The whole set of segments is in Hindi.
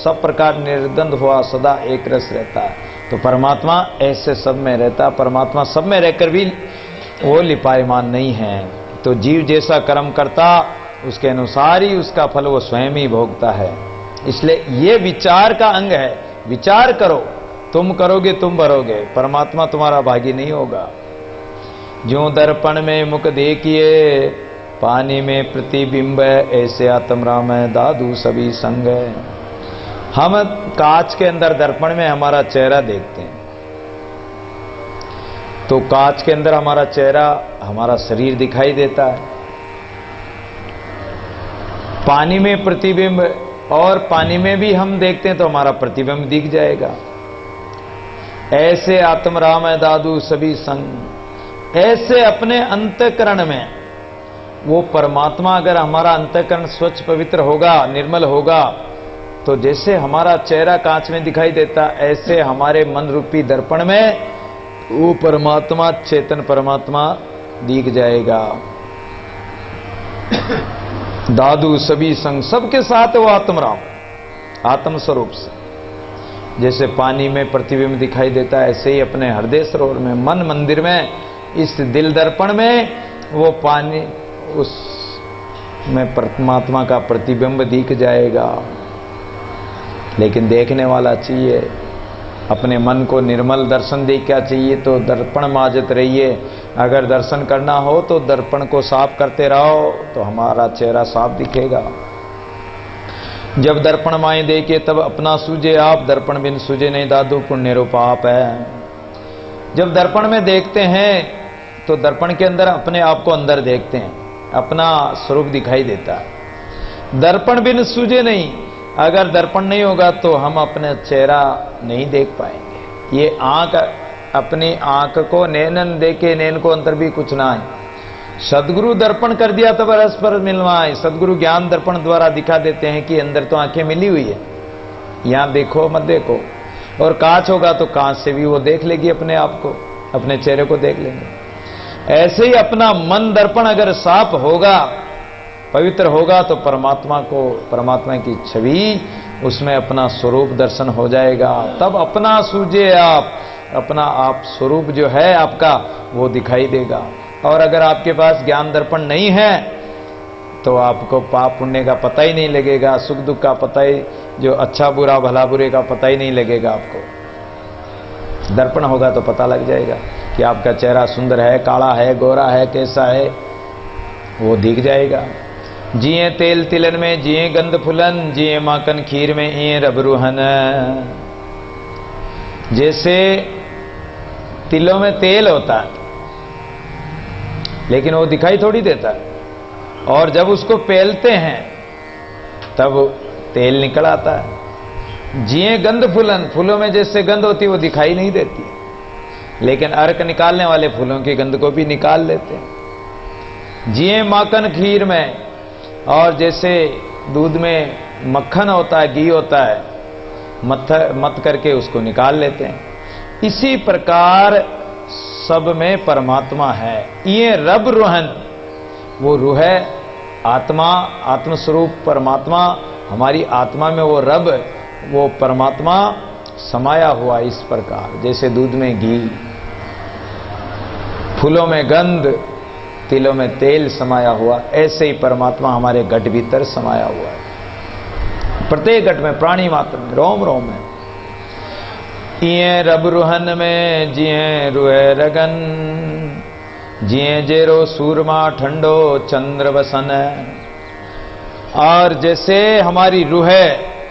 सब प्रकार निर्द्वंद हुआ, सदा एक रस रहता है। तो परमात्मा ऐसे सब में रहता, परमात्मा सब में रहकर भी वो लिपायमान नहीं है। तो जीव जैसा कर्म करता उसके अनुसार ही उसका फल वो स्वयं ही भोगता है। इसलिए ये विचार का अंग है। विचार करो, तुम करोगे तुम भरोगे, परमात्मा तुम्हारा भागी नहीं होगा। ज्यों दर्पण में मुख देखिए, पानी में प्रतिबिंब, ऐसे आत्म राम है दादू सभी संग। हम कांच के अंदर दर्पण में हमारा चेहरा देखते हैं, तो कांच के अंदर हमारा चेहरा, हमारा शरीर दिखाई देता है। पानी में प्रतिबिंब, और पानी में भी हम देखते हैं तो हमारा प्रतिबिंब दिख जाएगा। ऐसे आत्म राम है दादू सभी संग। ऐसे अपने अंतःकरण में वो परमात्मा, अगर हमारा अंतःकरण स्वच्छ पवित्र होगा, निर्मल होगा, तो जैसे हमारा चेहरा कांच में दिखाई देता, ऐसे हमारे मन रूपी दर्पण में वो परमात्मा, चेतन परमात्मा दिख जाएगा। दादू सभी संग, सबके साथ वो आत्मराम, आत्म स्वरूप से। जैसे पानी में प्रतिबिंब दिखाई देता है, ऐसे ही अपने हृदय सरोवर में, मन मंदिर में, इस दिल दर्पण में वो पानी, उसमें परमात्मा का प्रतिबिंब दिख जाएगा। लेकिन देखने वाला चाहिए, अपने मन को निर्मल दर्शन देखना चाहिए। तो दर्पण माजत रहिए। अगर दर्शन करना हो तो दर्पण को साफ करते रहो, तो हमारा चेहरा साफ दिखेगा। जब दर्पण माए देखे तब अपना सूझे आप, दर्पण बिन सूझे नहीं दादू पुण्य रूप आप है। जब दर्पण में देखते हैं तो दर्पण के अंदर अपने आप को अंदर देखते हैं, अपना स्वरूप दिखाई देता है। दर्पण बिन सूझे नहीं, अगर दर्पण नहीं होगा तो हम अपना चेहरा नहीं देख पाएंगे। ये आंख, अपनी आंख को नैनन देखे, नैन को अंतर भी कुछ ना है। सदगुरु दर्पण कर दिया तब रस पर मिलवाए। सदगुरु ज्ञान दर्पण द्वारा दिखा देते हैं कि अंदर तो आंखें मिली हुई है, यहां देखो मत देखो। और कांच होगा तो कांच से भी वो देख लेगी अपने आप को, अपने चेहरे को देख लेंगे। ऐसे ही अपना मन दर्पण अगर साफ होगा, पवित्र होगा, तो परमात्मा को, परमात्मा की छवि, उसमें अपना स्वरूप दर्शन हो जाएगा। तब अपना सूझे आप, अपना आप स्वरूप जो है आपका वो दिखाई देगा। और अगर आपके पास ज्ञान दर्पण नहीं है तो आपको पाप पुण्य का पता ही नहीं लगेगा, सुख दुख का पता ही, जो अच्छा बुरा भला बुरे का पता ही नहीं लगेगा आपको। दर्पण होगा तो पता लग जाएगा कि आपका चेहरा सुंदर है, काला है, गोरा है, कैसा है, वो दिख जाएगा। जिए तेल तिलन में, जिए गंध फुलन, जिए माखन खीर में, ये रबरूहन। जैसे तिलों में तेल होता है लेकिन वो दिखाई थोड़ी देता है, और जब उसको पेलते हैं तब तेल निकल आता है। जिए गंध फुलन, फूलों में जैसे गंध होती है वो दिखाई नहीं देती, लेकिन अर्क निकालने वाले फूलों की गंध को भी निकाल लेते हैं। जिए माखन खीर में, और जैसे दूध में मक्खन होता है, घी होता है, मत करके उसको निकाल लेते हैं। इसी प्रकार सब में परमात्मा है। ये रब रूहन, वो रूह है, आत्मा, आत्मस्वरूप परमात्मा, हमारी आत्मा में वो रब, वो परमात्मा समाया हुआ। इस प्रकार जैसे दूध में घी, फूलों में गंध, तिलों में तेल समाया हुआ, ऐसे ही परमात्मा हमारे घट भीतर समाया हुआ है। प्रत्येक घट में, प्राणी मात्र में, रोम रोम में। इए रब रूहन में, जिए रुए रगन, जिए जेरो सूरमा ठंडो चंद्र वसन। और जैसे हमारी रूह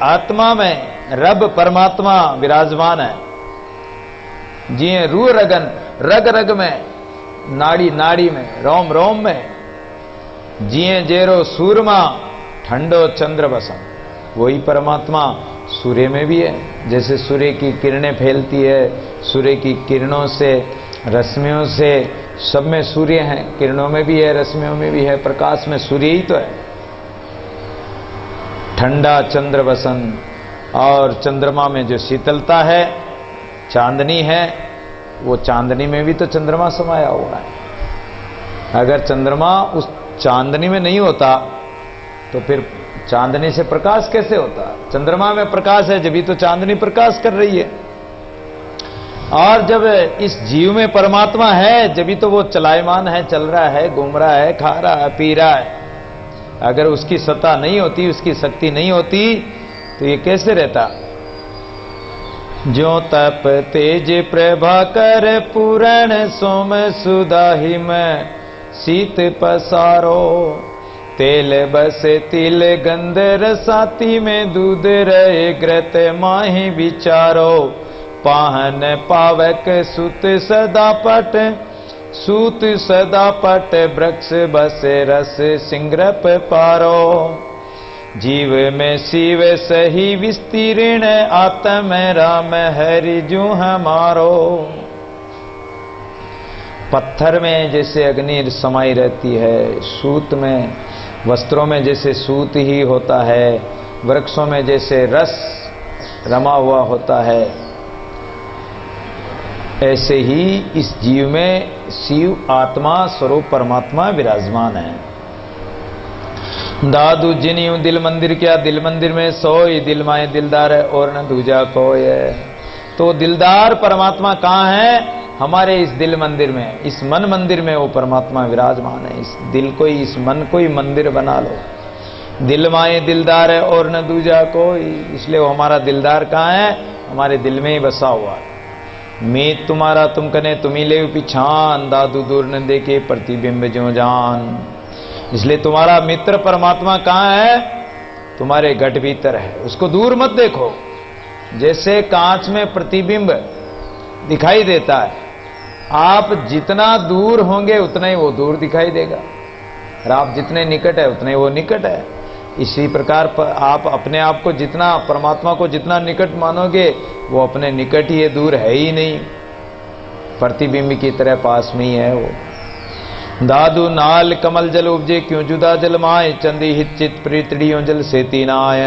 आत्मा में रब परमात्मा विराजमान है, जिए रूह रगन, रग रग में, नाड़ी नाड़ी में, रोम रोम में, जिए जेरो सूरमा ठंडो चंद्र वसन। वही परमात्मा सूर्य में भी है। जैसे सूर्य की किरणें फैलती है, सूर्य की किरणों से, रश्मियों से, सब में सूर्य है, किरणों में भी है, रश्मियों में भी है, प्रकाश में सूर्य ही तो है। ठंडा चंद्र वसन, और चंद्रमा में जो शीतलता है, चांदनी है, वो चांदनी में भी तो चंद्रमा समाया हुआ है। अगर चंद्रमा उस चांदनी में नहीं होता तो फिर चांदनी से प्रकाश कैसे होता? चंद्रमा में प्रकाश है, जब भी तो चांदनी प्रकाश कर रही है। और जब इस जीव में परमात्मा है, जब भी तो वो चलायमान है, चल रहा है, घूम रहा है, खा रहा है, पी रहा है। अगर उसकी सत्ता नहीं होती, उसकी शक्ति नहीं होती, तो ये कैसे रहता? ज्यों तप तेज प्रभाकर पूरण सोम सुदाहि में शीत पसारो, तेल बस तिल गंध रसाती में दूध रहे ग्रत माही विचारो, पाहन पावक सुत सदा पट, सूत सदा पट वृक्ष बस रस सिंग्रप पारो, जीव में शिव सही विस्तीर्ण आत्म राम हरि जू हमारो। पत्थर में जैसे अग्नि समाई रहती है, सूत में, वस्त्रों में जैसे सूत ही होता है, वृक्षों में जैसे रस रमा हुआ होता है, ऐसे ही इस जीव में शिव आत्मा स्वरूप परमात्मा विराजमान है। दादू जिन्यू दिल मंदिर क्या, दिल मंदिर में सोई, दिल माए दिलदार है और न दूजा कोई है। तो दिलदार परमात्मा कहाँ है? हमारे इस दिल मंदिर में, इस मन मंदिर में वो परमात्मा विराजमान है। इस दिल को ही, इस मन को ही मंदिर बना लो। दिल माए दिलदार है और न दूजा कोई, इसलिए वो हमारा दिलदार कहाँ है? हमारे दिल में ही बसा हुआ है। मीत तुम्हारा तुम कने तुम्ही ले पिछान, दादू दूर न देखे प्रतिबिंब जो जान। इसलिए तुम्हारा मित्र परमात्मा कहाँ है? तुम्हारे घट भीतर है, उसको दूर मत देखो। जैसे कांच में प्रतिबिंब दिखाई देता है, आप जितना दूर होंगे उतना ही वो दूर दिखाई देगा, और आप जितने निकट है उतने वो निकट है। इसी प्रकार आप अपने आप को जितना, परमात्मा को जितना निकट मानोगे, वो अपने निकट ही है, दूर है ही नहीं, प्रतिबिंब की तरह पास में ही है वो। दादू नाल कमल जल उपजे क्यों जुदा जल माए, चंदी हित चित प्रीतड़ियों जल से तीनाय।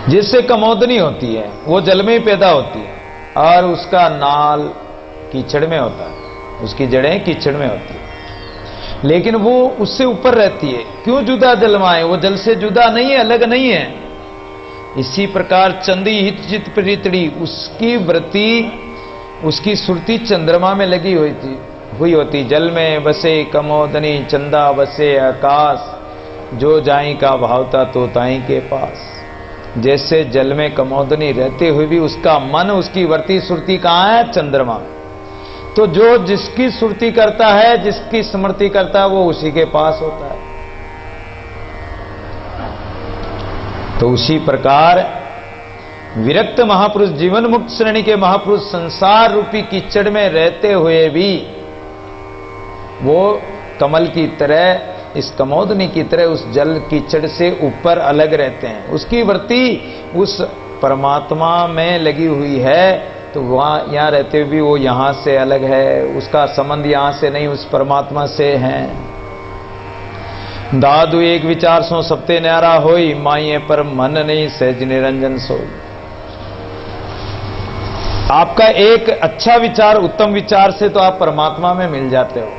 जिससे कमोदनी होती है वो जल में ही पैदा होती है, और उसका नाल कीचड़ में होता है, उसकी जड़ें कीचड़ में होती है, लेकिन वो उससे ऊपर रहती है। क्यों जुदा जल माए, वो जल से जुदा नहीं है, अलग नहीं है। इसी प्रकार चंदी हित चित प्रीतड़ी, उसकी वृत्ति, उसकी सुरती चंद्रमा में लगी हुई होती। जल में बसे कमोदनी चंदा बसे आकाश, जो जाई का भावता तो ताई के पास। जैसे जल में कमोदनी रहते हुए भी उसका मन, उसकी वृत्ति सुरती कहाँ है? चंद्रमा। तो जो जिसकी सुरती करता है, जिसकी स्मृति करता है, वो उसी के पास होता है। तो उसी प्रकार विरक्त महापुरुष, जीवन मुक्त श्रेणी के महापुरुष संसार रूपी कीचड़ में रहते हुए भी वो कमल की तरह, इस कमोदनी की तरह उस जल कीचड़ से ऊपर अलग रहते हैं। उसकी वृत्ति उस परमात्मा में लगी हुई है, तो वहां यहां रहते हुए भी वो यहां से अलग है, उसका संबंध यहां से नहीं, उस परमात्मा से है। दादू एक विचार सो सबते न्यारा होई, माइए पर मन नहीं सहज निरंजन सोई। आपका एक अच्छा विचार, उत्तम विचार से तो आप परमात्मा में मिल जाते हो,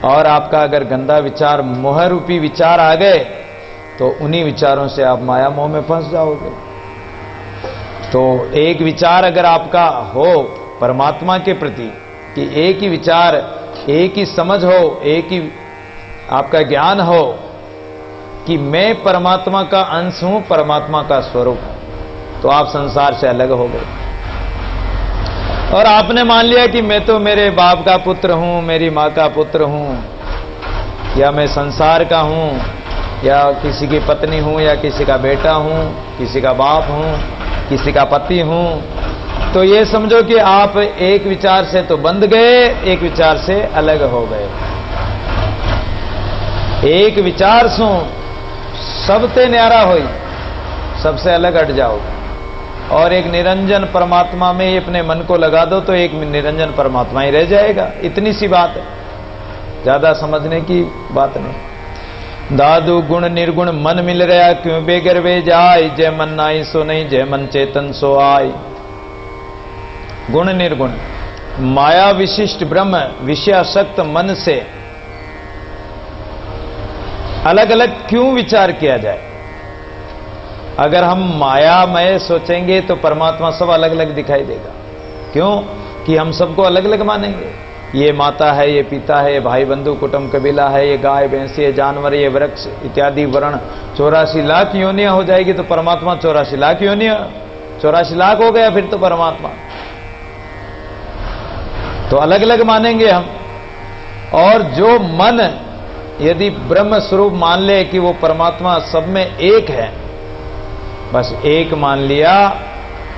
और आपका अगर गंदा विचार, मोह रूपी विचार आ गए, तो उन्हीं विचारों से आप माया मोह में फंस जाओगे। तो एक विचार अगर आपका हो परमात्मा के प्रति, कि एक ही विचार, एक ही समझ हो, एक ही आपका ज्ञान हो कि मैं परमात्मा का अंश हूं, परमात्मा का स्वरूप हूं, तो आप संसार से अलग हो गए। और आपने मान लिया कि मैं तो मेरे बाप का पुत्र हूं, मेरी मां का पुत्र हूं, या मैं संसार का हूं, या किसी की पत्नी हूं, या किसी का बेटा हूं, किसी का बाप हूं, किसी का पति हूं, तो ये समझो कि आप एक विचार से तो बंध गए, एक विचार से अलग हो गए। एक विचार सो सबते न्यारा होई, सबसे अलग हट जाओ, और एक निरंजन परमात्मा में ही अपने मन को लगा दो, तो एक निरंजन परमात्मा ही रह जाएगा। इतनी सी बात है, ज्यादा समझने की बात नहीं। दादू गुण निर्गुण मन मिल रहा क्यों बेगर वे जाय, जय मन नाई सो नहीं, जय मन चेतन सो आय। गुण निर्गुण, माया विशिष्ट ब्रह्म विषयासक्त मन से अलग अलग क्यों विचार किया जाए? अगर हम मायामय सोचेंगे तो परमात्मा सब अलग अलग दिखाई देगा। क्यों? कि हम सबको अलग अलग मानेंगे। ये माता है, ये पिता है, ये भाई बंधु कुटुंब कबीला है, ये गाय भैंस, ये जानवर, ये वृक्ष इत्यादि वर्ण 84 लाख योनियां हो जाएगी तो परमात्मा 84 लाख योनियां, 84 लाख हो गया फिर तो परमात्मा। तो अलग अलग मानेंगे हम। और जो मन यदि ब्रह्म स्वरूप मान ले कि वो परमात्मा सब में एक है, बस एक मान लिया,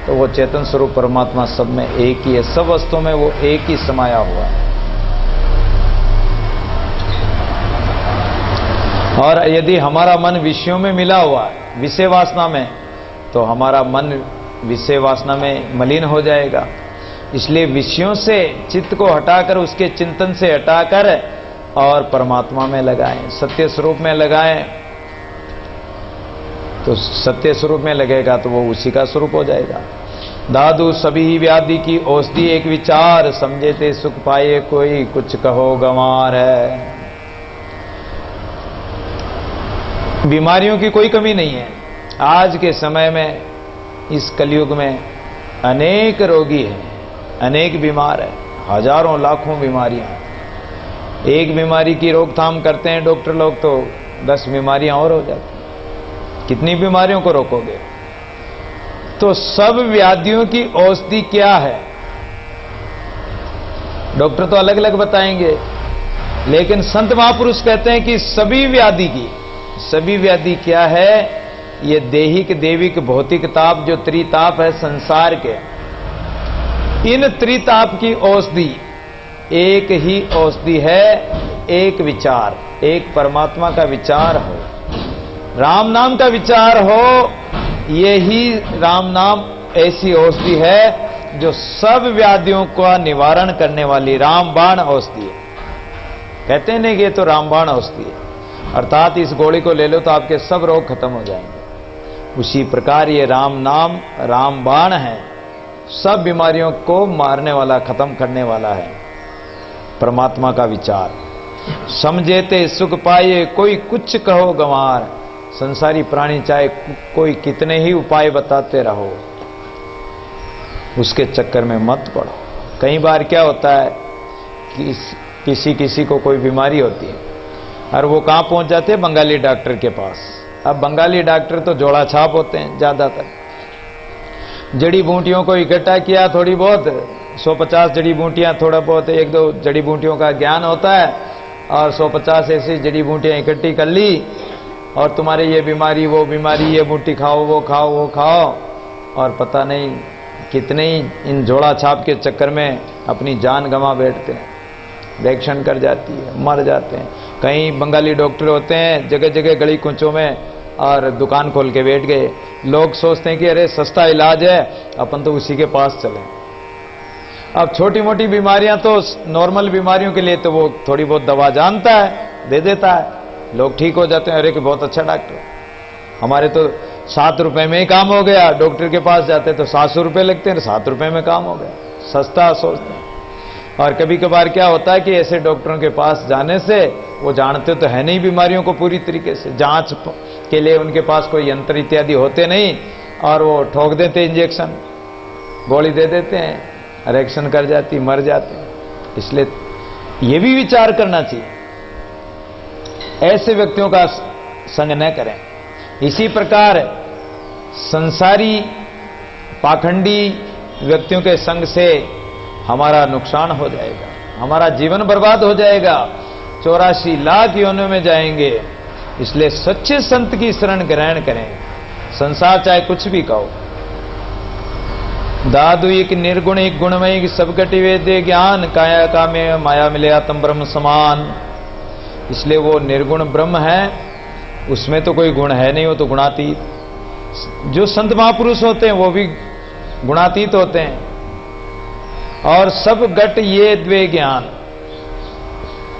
तो वो चेतन स्वरूप परमात्मा सब में एक ही है। सब वस्तुओं में वो एक ही समाया हुआ है। और यदि हमारा मन विषयों में मिला हुआ है, विषय वासना में, तो हमारा मन विषय वासना में मलिन हो जाएगा। इसलिए विषयों से चित्त को हटाकर, उसके चिंतन से हटाकर और परमात्मा में लगाएं, सत्य स्वरूप में लगाएं। तो सत्य स्वरूप में लगेगा तो वो उसी का स्वरूप हो जाएगा। दादू सभी व्याधि की औषधि एक विचार, समझे ते सुख पाए कोई कुछ कहो गंवार है। बीमारियों की कोई कमी नहीं है। आज के समय में, इस कलयुग में अनेक रोगी हैं, अनेक बीमार है, हजारों लाखों बीमारियां। एक बीमारी की रोकथाम करते हैं डॉक्टर लोग तो 10 बीमारियां और हो जाती। कितनी बीमारियों को रोकोगे? तो सब व्याधियों की औषधि क्या है? डॉक्टर तो अलग अलग बताएंगे, लेकिन संत महापुरुष कहते हैं कि सभी व्याधि की, सभी व्याधि क्या है? ये देहिक देविक भौतिक ताप, जो त्रिताप है संसार के, इन त्रिताप की औषधि एक ही औषधि है, एक विचार, एक परमात्मा का विचार हो, राम नाम का विचार हो। यही राम नाम ऐसी औषधि है जो सब व्याधियों का निवारण करने वाली रामबाण औषधि है। कहते हैं नहीं कि ये तो रामबाण औषधि है, अर्थात इस गोली को ले लो तो आपके सब रोग खत्म हो जाएंगे। उसी प्रकार ये राम नाम रामबाण है, सब बीमारियों को मारने वाला, खत्म करने वाला है परमात्मा का विचार। समझे ते सुख पाए कोई कुछ कहो गंवार। संसारी प्राणी चाहे कोई कितने ही उपाय बताते रहो, उसके चक्कर में मत पड़ो। कई बार क्या होता है कि किसी को कोई बीमारी होती है और वो कहां पहुंच जाते हैं? बंगाली डॉक्टर के पास। अब बंगाली डॉक्टर तो जोड़ा छाप होते हैं ज्यादातर। जड़ी बूटियों को इकट्ठा किया, थोड़ी बहुत 150 जड़ी बूटियां, थोड़ा बहुत 1-2 जड़ी बूटियों का ज्ञान होता है, और 150 ऐसी जड़ी बूटियां इकट्ठी कर ली, और तुम्हारे ये बीमारी, वो बीमारी, ये बूटी खाओ, वो खाओ, वो खाओ, और पता नहीं कितने ही इन जोड़ा छाप के चक्कर में अपनी जान गंवा बैठते हैं, रिएक्शन कर जाती है, मर जाते हैं। कई बंगाली डॉक्टर होते हैं जगह जगह गली कुंचों में और दुकान खोल के बैठ गए। लोग सोचते हैं कि अरे सस्ता इलाज है, अपन तो उसी के पास चलें। अब छोटी मोटी बीमारियां तो, नॉर्मल बीमारियों के लिए तो वो थोड़ी बहुत दवा जानता है, दे देता है, लोग ठीक हो जाते हैं। अरे कि बहुत अच्छा डॉक्टर, हमारे तो 7 रुपए में ही काम हो गया। डॉक्टर के पास जाते तो 700 रुपए लगते हैं, 7 रुपए में काम हो गया, सस्ता सोचते हैं। और कभी कभार क्या होता है कि ऐसे डॉक्टरों के पास जाने से वो जानते तो है नहीं बीमारियों को पूरी तरीके से, जांच के लिए उनके पास कोई यंत्र इत्यादि होते नहीं, और वो ठोक देते इंजेक्शन, गोली दे देते हैं, रिएक्शन कर जाती, मर जाते हैं। इसलिए ये भी विचार करना चाहिए, ऐसे व्यक्तियों का संग न करें। इसी प्रकार संसारी पाखंडी व्यक्तियों के संग से हमारा नुकसान हो जाएगा, हमारा जीवन बर्बाद हो जाएगा, 84 लाख योनियों में जाएंगे। इसलिए सच्चे संत की शरण ग्रहण करें, संसार चाहे कुछ भी कहो। दादु एक निर्गुण एक गुणमय सब कटि वेद्य ज्ञान, काया का में माया मिले आत्म ब्रह्म समान। इसलिए वो निर्गुण ब्रह्म है, उसमें तो कोई गुण है नहीं, वो तो गुणातीत। जो संत महापुरुष होते हैं वो भी गुणातीत होते हैं। और सब घट ये द्वे ज्ञान,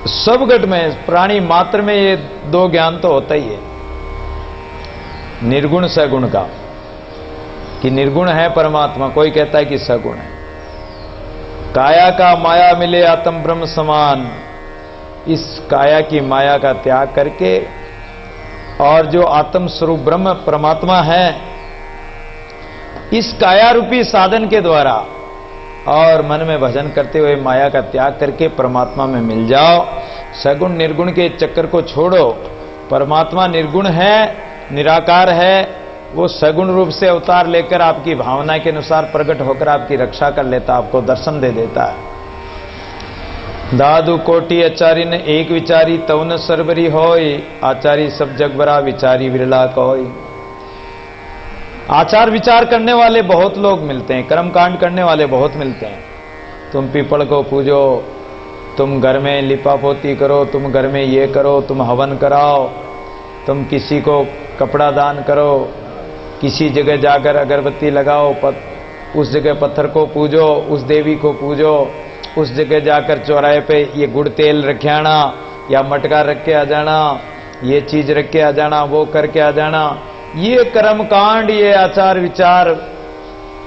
सब घट में, प्राणी मात्र में ये 2 ज्ञान तो होता ही है, निर्गुण सगुण का, कि निर्गुण है परमात्मा, कोई कहता है कि सगुण है। काया का माया मिले आत्म ब्रह्म समान, इस काया की माया का त्याग करके और जो आत्म स्वरूप ब्रह्म परमात्मा है, इस काया रूपी साधन के द्वारा और मन में भजन करते हुए माया का त्याग करके परमात्मा में मिल जाओ। सगुण निर्गुण के चक्कर को छोड़ो। परमात्मा निर्गुण है, निराकार है, वो सगुण रूप से अवतार लेकर आपकी भावना के अनुसार प्रकट होकर आपकी रक्षा कर लेता, आपको दर्शन दे देता है। दादू कोटि आचार्य ने एक विचारी तवन सरबरी होय, आचार्य सब जग बरा विचारी विरला कोय। आचार विचार करने वाले बहुत लोग मिलते हैं, कर्मकांड करने वाले बहुत मिलते हैं। तुम पीपल को पूजो, तुम घर में लिपा पोती करो, तुम घर में ये करो, तुम हवन कराओ, तुम किसी को कपड़ा दान करो, किसी जगह जाकर अगरबत्ती लगाओ, उस जगह पत्थर को पूजो, उस देवी को पूजो, उस जगह जाकर चौराहे पे ये गुड़ तेल रखे आना या मटका रख के आ जाना, ये चीज रख के आ जाना, वो करके आ जाना। ये कर्मकांड, ये आचार विचार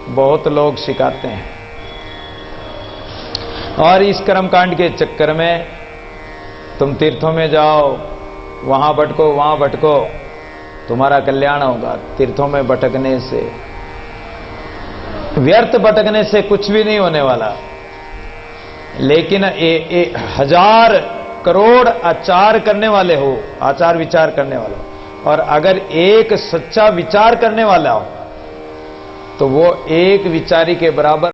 बहुत लोग सिखाते हैं। और इस कर्मकांड के चक्कर में तुम तीर्थों में जाओ, वहां भटको, वहां भटको, तुम्हारा कल्याण होगा। तीर्थों में भटकने से, व्यर्थ भटकने से कुछ भी नहीं होने वाला। लेकिन 1000 करोड़ आचार करने वाले हो, आचार विचार करने वाले हो, और अगर एक सच्चा विचार करने वाला हो तो वो एक विचारी के बराबर